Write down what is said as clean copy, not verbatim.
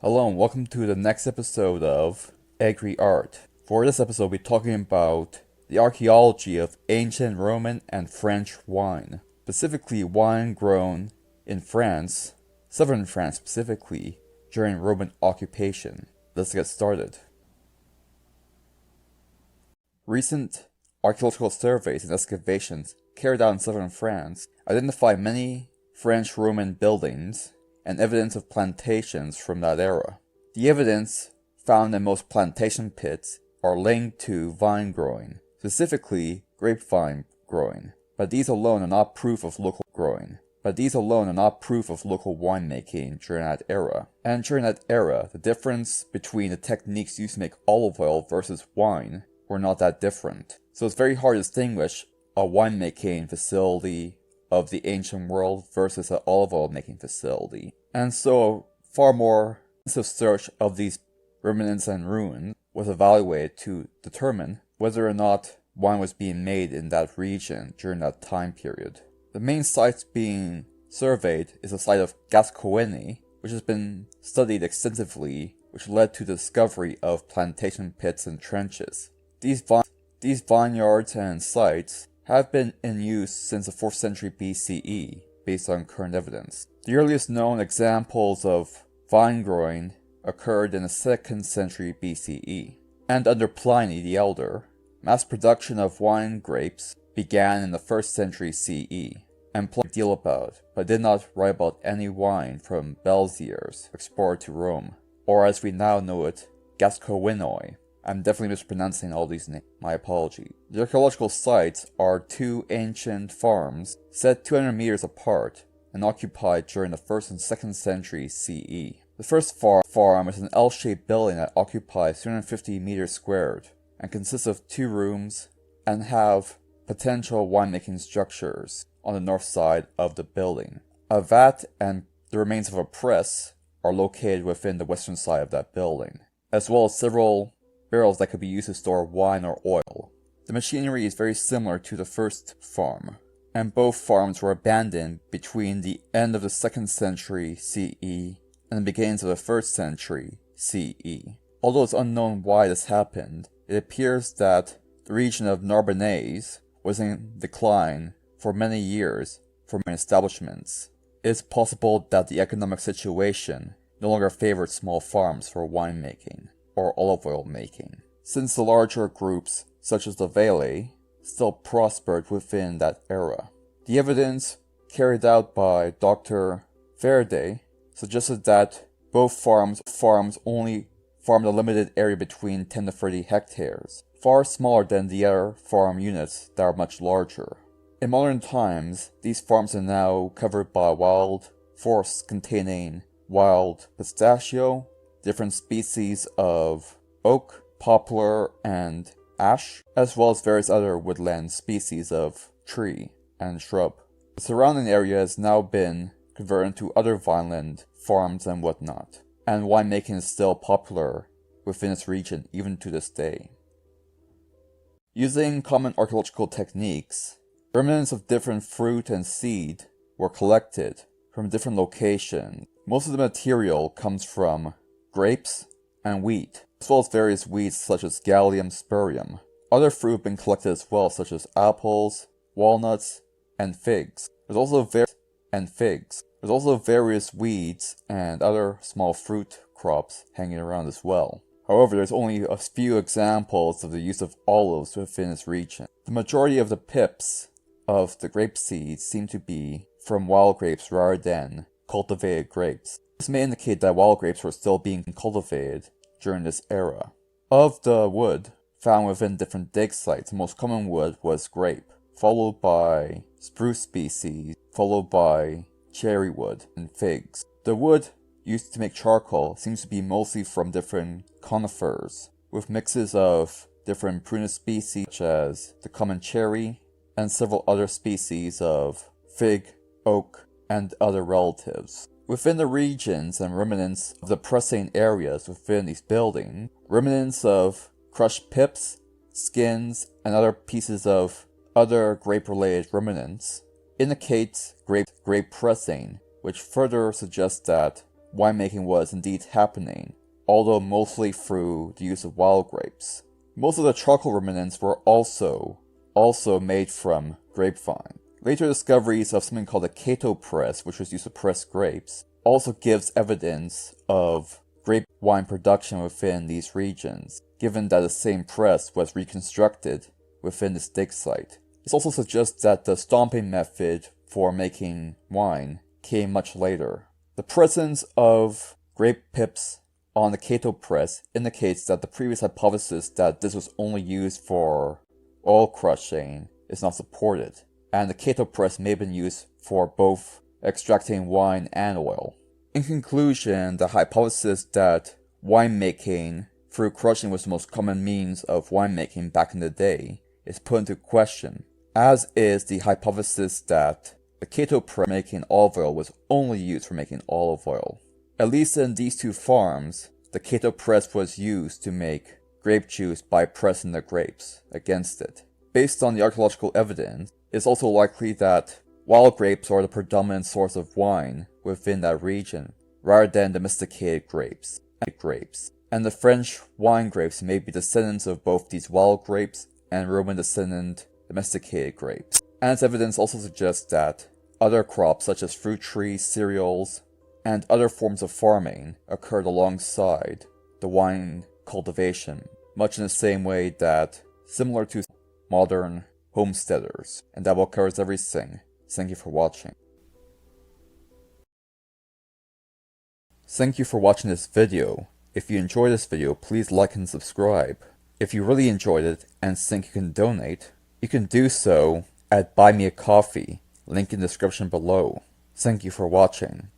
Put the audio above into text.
Hello and welcome to the next episode of Agri Art. For this episode, we'll be talking about the archaeology of ancient Roman and French wine, specifically wine grown in France, southern France specifically, during Roman occupation. Let's get started. Recent archaeological surveys and excavations carried out in southern France identify many French Roman buildings and evidence of plantations from that era. The evidence found in most plantation pits are linked to vine growing, specifically grapevine growing, but these alone are not proof of local winemaking during that era. And during that era, the difference between the techniques used to make olive oil versus wine were not that different. So it's very hard to distinguish a winemaking facility of the ancient world versus an olive oil making facility. And so far more extensive search of these remnants and ruins was evaluated to determine whether or not wine was being made in that region during that time period. The main sites being surveyed is the site of Gascoigne, which has been studied extensively, which led to the discovery of plantation pits and trenches. These vineyards and sites have been in use since the 4th century BCE, based on current evidence. The earliest known examples of vine growing occurred in the 2nd century BCE, and under Pliny the Elder, mass production of wine grapes began in the 1st century CE, and Pliny deal about, but did not write about any wine from Belziers exported to Rome, or as we now know it, Gascoigne. I'm definitely mispronouncing all these names, my apologies. The archaeological sites are two ancient farms set 200 meters apart and occupied during the 1st and 2nd century CE. The first farm is an L-shaped building that occupies 250 meters squared and consists of 2 rooms and have potential winemaking structures on the north side of the building. A vat and the remains of a press are located within the western side of that building, as well as several barrels that could be used to store wine or oil. The machinery is very similar to the first farm, and both farms were abandoned between the end of the 2nd century CE and the beginnings of the 1st century CE. Although it's unknown why this happened, it appears that the region of Narbonnaise was in decline for many years for many establishments. It is possible that the economic situation no longer favored small farms for winemaking or olive oil making, since the larger groups, such as the Valais, still prospered within that era. The evidence carried out by Dr. Verde suggested that both farms only farmed a limited area between 10 to 30 hectares, far smaller than the other farm units that are much larger. In modern times, these farms are now covered by wild forests containing wild pistachio, different species of oak, poplar, and ash, as well as various other woodland species of tree and shrub. The surrounding area has now been converted into other vineland farms and whatnot, and winemaking is still popular within this region even to this day. Using common archaeological techniques, remnants of different fruit and seed were collected from different locations. Most of the material comes from grapes and wheat, as well as various weeds such as Gallium spurium. Other fruit have been collected as well, such as apples, walnuts, and figs. There's also various weeds and other small fruit crops hanging around as well. However, there's only a few examples of the use of olives within this region. The majority of the pips of the grape seeds seem to be from wild grapes rather than cultivated grapes. This may indicate that wild grapes were still being cultivated during this era. Of the wood found within different dig sites, the most common wood was grape, followed by spruce species, followed by cherry wood and figs. The wood used to make charcoal seems to be mostly from different conifers, with mixes of different prunus species such as the common cherry and several other species of fig, oak, and other relatives. Within the regions and remnants of the pressing areas within these buildings, remnants of crushed pips, skins, and other pieces of other grape-related remnants indicate grape pressing, which further suggests that winemaking was indeed happening, although mostly through the use of wild grapes. Most of the charcoal remnants were also made from grapevine. Later discoveries of something called a Cato press, which was used to press grapes, also gives evidence of grape wine production within these regions, given that the same press was reconstructed within this dig site. This also suggests that the stomping method for making wine came much later. The presence of grape pips on the Cato press indicates that the previous hypothesis that this was only used for oil crushing is not supported, and the Cato press may have been used for both extracting wine and oil. In conclusion, the hypothesis that winemaking through crushing was the most common means of winemaking back in the day is put into question, as is the hypothesis that the Cato press making olive oil was only used for making olive oil. At least in these two farms, the Cato press was used to make grape juice by pressing the grapes against it. Based on the archaeological evidence, it's also likely that wild grapes are the predominant source of wine within that region, rather than domesticated grapes. And the French wine grapes may be descendants of both these wild grapes and Roman descendant domesticated grapes. And its evidence also suggests that other crops such as fruit trees, cereals, and other forms of farming occurred alongside the wine cultivation, much in the same way that, similar to modern homesteaders. And that will cover everything. Thank you for watching. Thank you for watching this video. If you enjoyed this video, please like and subscribe. If you really enjoyed it and think you can donate, you can do so at Buy Me a Coffee, link in the description below. Thank you for watching.